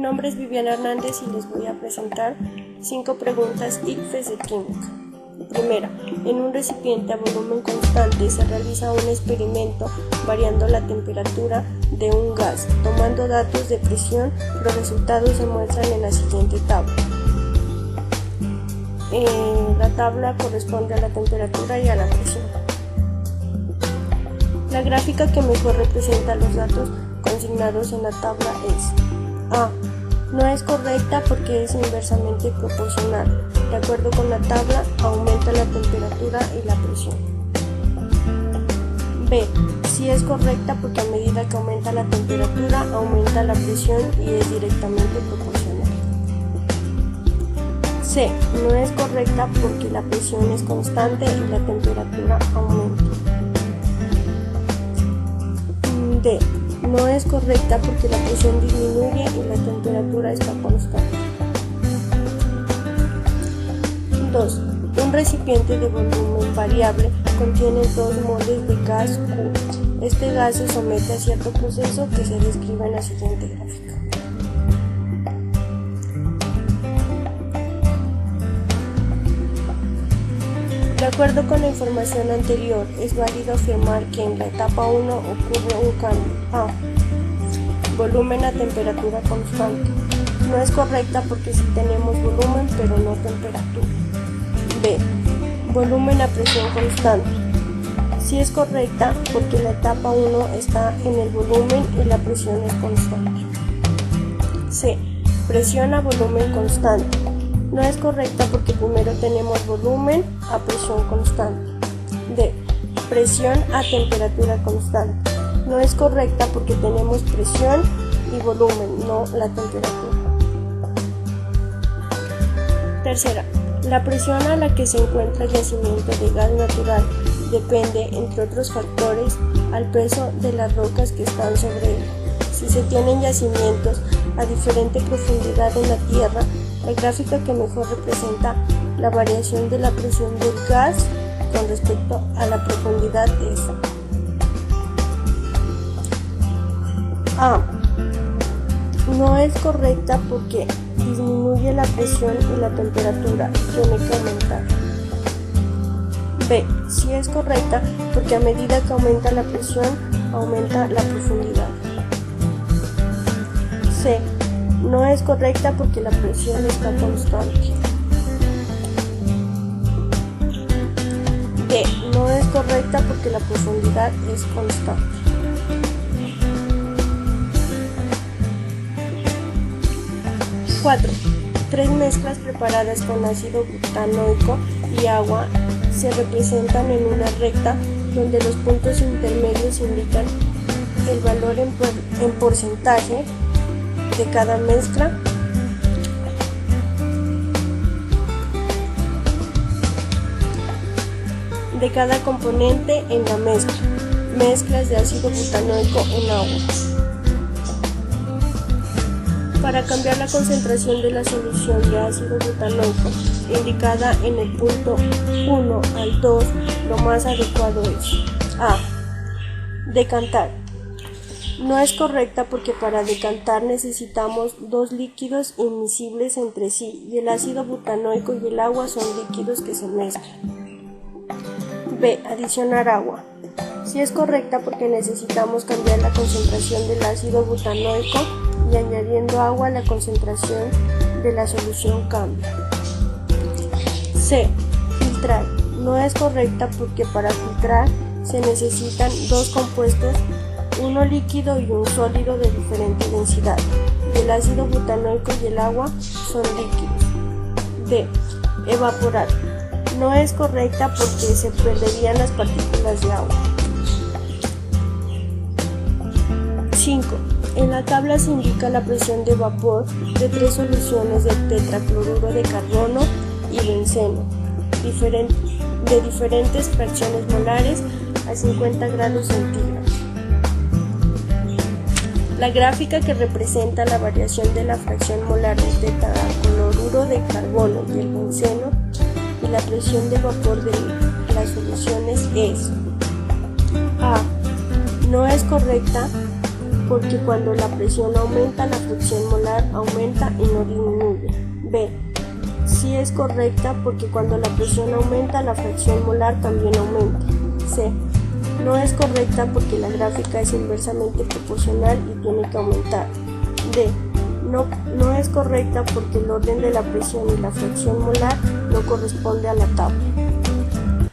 nombre es Viviana Hernández y les voy a presentar 5 preguntas ICFES de química. Primera, en un recipiente a volumen constante se realiza un experimento variando la temperatura de un gas, tomando datos de presión. Los resultados se muestran en la siguiente tabla. La tabla corresponde a la temperatura y a la presión. La gráfica que mejor representa los datos consignados en la tabla es A. No es correcta porque es inversamente proporcional. De acuerdo con la tabla, aumenta la temperatura y la presión. B. Sí es correcta porque a medida que aumenta la temperatura, aumenta la presión y es directamente proporcional. C. No es correcta porque la presión es constante y la temperatura aumenta. D. No es correcta porque la presión disminuye y la temperatura está constante. 2. Un recipiente de volumen variable contiene 2 moles de gas Q. Este gas se somete a cierto proceso que se describe en la siguiente gráfica. De acuerdo con la información anterior, es válido afirmar que en la etapa 1 ocurre un cambio A. Volumen a temperatura constante. No es correcta porque sí tenemos volumen pero no temperatura. B. Volumen a presión constante. Sí es correcta porque la etapa 1 está en el volumen y la presión es constante. C. Presión a volumen constante. No es correcta porque primero tenemos volumen a presión constante. D. Presión a temperatura constante. No es correcta porque tenemos presión y volumen, no la temperatura. Tercera, la presión a la que se encuentra el yacimiento de gas natural depende, entre otros factores, al peso de las rocas que están sobre él. Si se tienen yacimientos a diferente profundidad en la Tierra, la gráfica que mejor representa la variación de la presión del gas con respecto a la profundidad es A. No es correcta porque disminuye la presión y la temperatura, tiene que aumentar. B. Sí es correcta porque a medida que aumenta la presión, aumenta la profundidad. C. No es correcta porque la presión está constante. D. No es correcta porque la profundidad es constante. Cuatro. 3 mezclas preparadas con ácido butanoico y agua se representan en una recta donde los puntos intermedios indican el valor en porcentaje de cada mezcla de cada componente en la mezcla. Mezclas de ácido butanoico en agua. Para cambiar la concentración de la solución de ácido butanoico indicada en el punto 1 al 2, lo más adecuado es A. Decantar. No es correcta porque para decantar necesitamos 2 líquidos inmiscibles entre sí y el ácido butanoico y el agua son líquidos que se mezclan. B. Adicionar agua. Sí es correcta porque necesitamos cambiar la concentración del ácido butanoico y añadiendo agua la concentración de la solución cambia. C. Filtrar. No es correcta porque para filtrar se necesitan 2 compuestos, uno líquido y un sólido de diferente densidad. El ácido butanoico y el agua son líquidos. D. Evaporar. No es correcta porque se perderían las partículas de agua. 5. En la tabla se indica la presión de vapor de 3 soluciones de tetracloruro de carbono y benceno, de diferentes fracciones molares a 50 grados centígrados. La gráfica que representa la variación de la fracción molar del tetracloruro de carbono y el benceno y la presión de vapor de las soluciones es A. No es correcta porque cuando la presión aumenta la fracción molar aumenta y no disminuye. B. Sí es correcta porque cuando la presión aumenta, la fracción molar también aumenta. C. No es correcta porque la gráfica es inversamente proporcional y tiene que aumentar. D. No es correcta porque el orden de la presión y la fracción molar no corresponde a la tabla.